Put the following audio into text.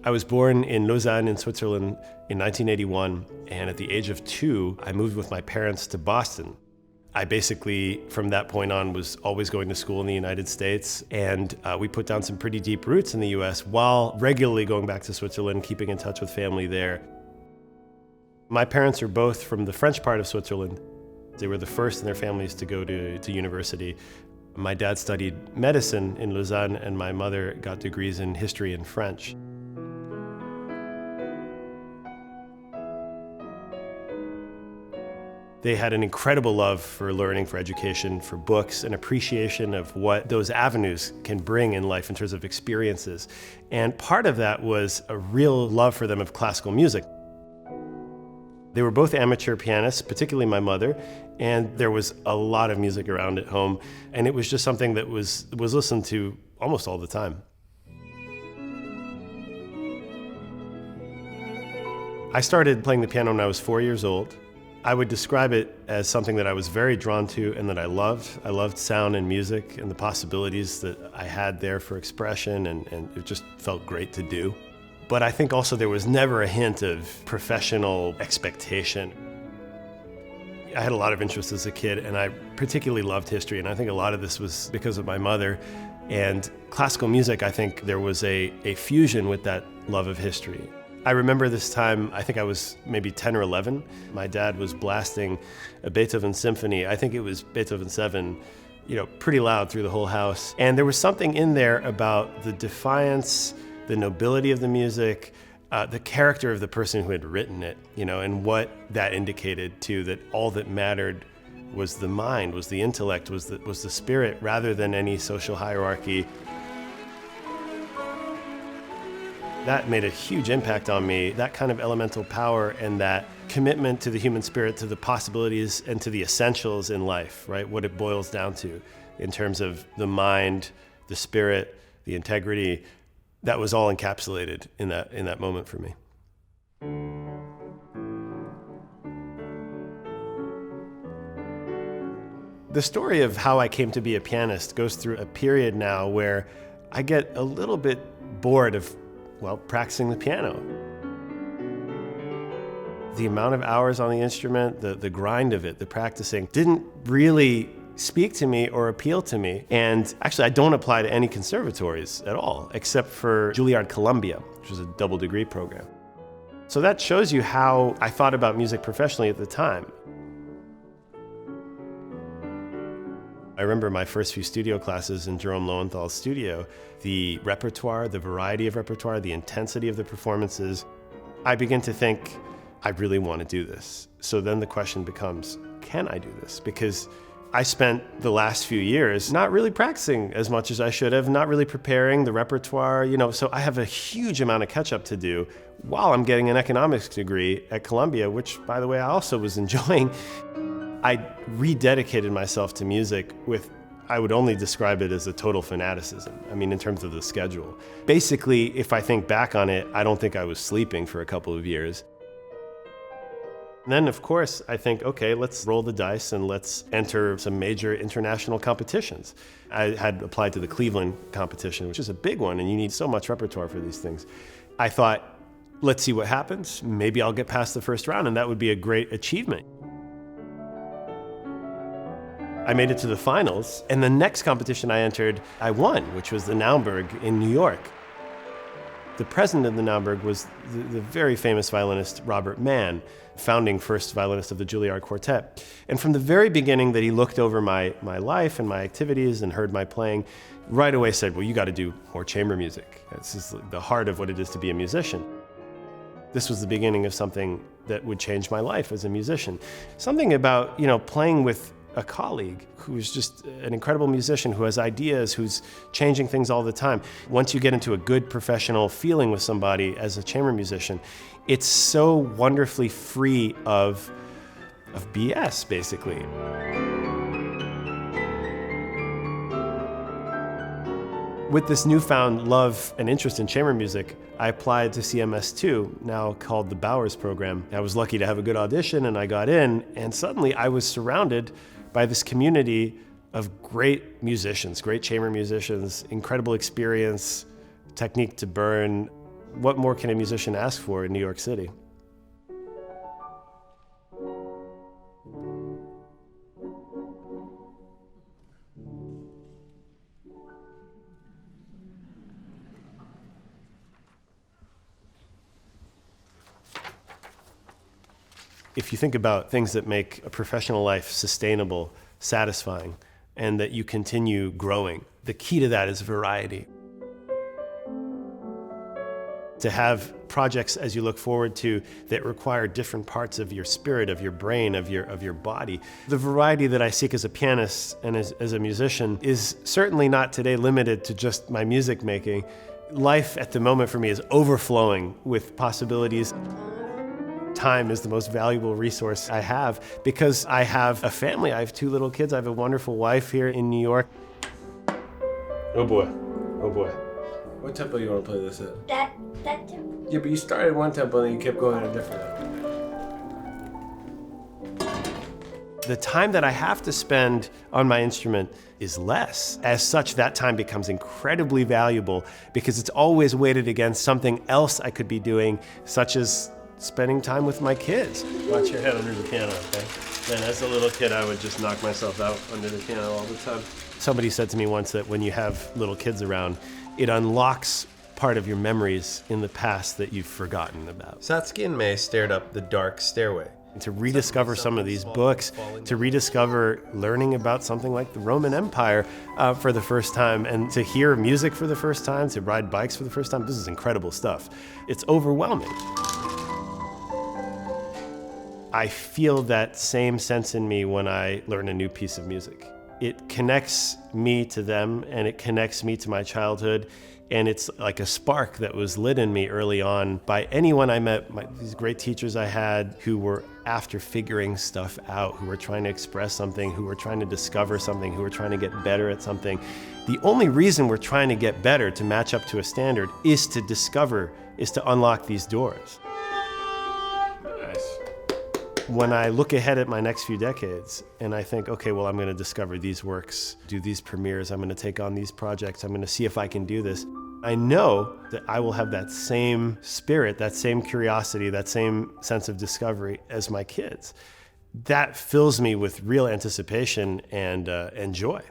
I was born in Lausanne in Switzerland in 1981, and at the age of 2, I moved with my parents to Boston. I basically, from that point on, was always going to school in the United States, and we put down some pretty deep roots in the US while regularly going back to Switzerland, keeping in touch with family there. My parents are both from the French part of Switzerland. They were the first in their families to go to university. My dad studied medicine in Lausanne, and my mother got degrees in history and French. They had an incredible love for learning, for education, for books, an appreciation of what those avenues can bring in life in terms of experiences. And part of that was a real love for them of classical music. They were both amateur pianists, particularly my mother, and there was a lot of music around at home, and it was just something that was listened to almost all the time. I started playing the piano when I was 4 years old. I would describe it as something that I was very drawn to and that I loved. I loved sound and music and the possibilities that I had there for expression, and it just felt great to do. But I think also there was never a hint of professional expectation. I had a lot of interest as a kid, and I particularly loved history, and I think a lot of this was because of my mother. And classical music, I think there was a fusion with that love of history. I remember this time, I think I was maybe 10 or 11. My dad was blasting a Beethoven symphony. I think it was Beethoven 7, pretty loud through the whole house. And there was something in there about the defiance, the nobility of the music, the character of the person who had written it, and what that indicated too, that all that mattered was the mind, was the intellect, was the spirit, rather than any social hierarchy. That made a huge impact on me, that kind of elemental power and that commitment to the human spirit, to the possibilities and to the essentials in life, right? What it boils down to in terms of the mind, the spirit, the integrity. That was all encapsulated in that moment for me. The story of how I came to be a pianist goes through a period now where I get a little bit bored of practicing the piano. The amount of hours on the instrument, the grind of it, the practicing, didn't really speak to me or appeal to me. And actually, I don't apply to any conservatories at all, except for Juilliard Columbia, which was a double degree program. So that shows you how I thought about music professionally at the time. I remember my first few studio classes in Jerome Lowenthal's studio, the repertoire, the variety of repertoire, the intensity of the performances. I begin to think, I really want to do this. So then the question becomes, can I do this? Because I spent the last few years not really practicing as much as I should have, not really preparing the repertoire, so I have a huge amount of catch up to do while I'm getting an economics degree at Columbia, which, by the way, I also was enjoying. I rededicated myself to music with, I would only describe it as a total fanaticism. In terms of the schedule. Basically, if I think back on it, I don't think I was sleeping for a couple of years. And then, of course, I think, okay, let's roll the dice and let's enter some major international competitions. I had applied to the Cleveland competition, which is a big one, and you need so much repertoire for these things. I thought, let's see what happens. Maybe I'll get past the first round, and that would be a great achievement. I made it to the finals, and the next competition I entered, I won, which was the Naumburg in New York. The president of the Naumburg was the very famous violinist Robert Mann, founding first violinist of the Juilliard Quartet. And from the very beginning that he looked over my life and my activities and heard my playing, right away said, well, you got to do more chamber music. This is the heart of what it is to be a musician. This was the beginning of something that would change my life as a musician. Something about, playing with a colleague who's just an incredible musician, who has ideas, who's changing things all the time. Once you get into a good professional feeling with somebody as a chamber musician, it's so wonderfully free of BS, basically. With this newfound love and interest in chamber music, I applied to CMS2, now called the Bowers program. I was lucky to have a good audition, and I got in, and suddenly I was surrounded by this community of great musicians, great chamber musicians, incredible experience, technique to burn, What more can a musician ask for in New York City? If you think about things that make a professional life sustainable, satisfying, and that you continue growing, the key to that is variety. To have projects as you look forward to that require different parts of your spirit, of your brain, of your body. The variety that I seek as a pianist and as a musician is certainly not today limited to just my music making. Life at the moment for me is overflowing with possibilities. Time is the most valuable resource I have because I have a family. I have 2 little kids. I have a wonderful wife here in New York. Oh boy, oh boy. What tempo you want to play this at? That tempo. Yeah, but you started one tempo and then you kept going at a different tempo. The time that I have to spend on my instrument is less. As such, that time becomes incredibly valuable because it's always weighted against something else I could be doing, such as spending time with my kids. Watch your head under the piano, okay? Man, as a little kid, I would just knock myself out under the piano all the time. Somebody said to me once that when you have little kids around, it unlocks part of your memories in the past that you've forgotten about. Satsuki and May stared up the dark stairway. To rediscover some of these books, to rediscover learning about something like the Roman Empire for the first time, and to hear music for the first time, to ride bikes for the first time. This is incredible stuff. It's overwhelming. I feel that same sense in me when I learn a new piece of music. It connects me to them, and it connects me to my childhood, and it's like a spark that was lit in me early on by anyone I met, these great teachers I had who were after figuring stuff out, who were trying to express something, who were trying to discover something, who were trying to get better at something. The only reason we're trying to get better, to match up to a standard, is to discover, is to unlock these doors. When I look ahead at my next few decades and I think, okay, well, I'm going to discover these works, do these premieres, I'm going to take on these projects, I'm going to see if I can do this. I know that I will have that same spirit, that same curiosity, that same sense of discovery as my kids. That fills me with real anticipation and joy.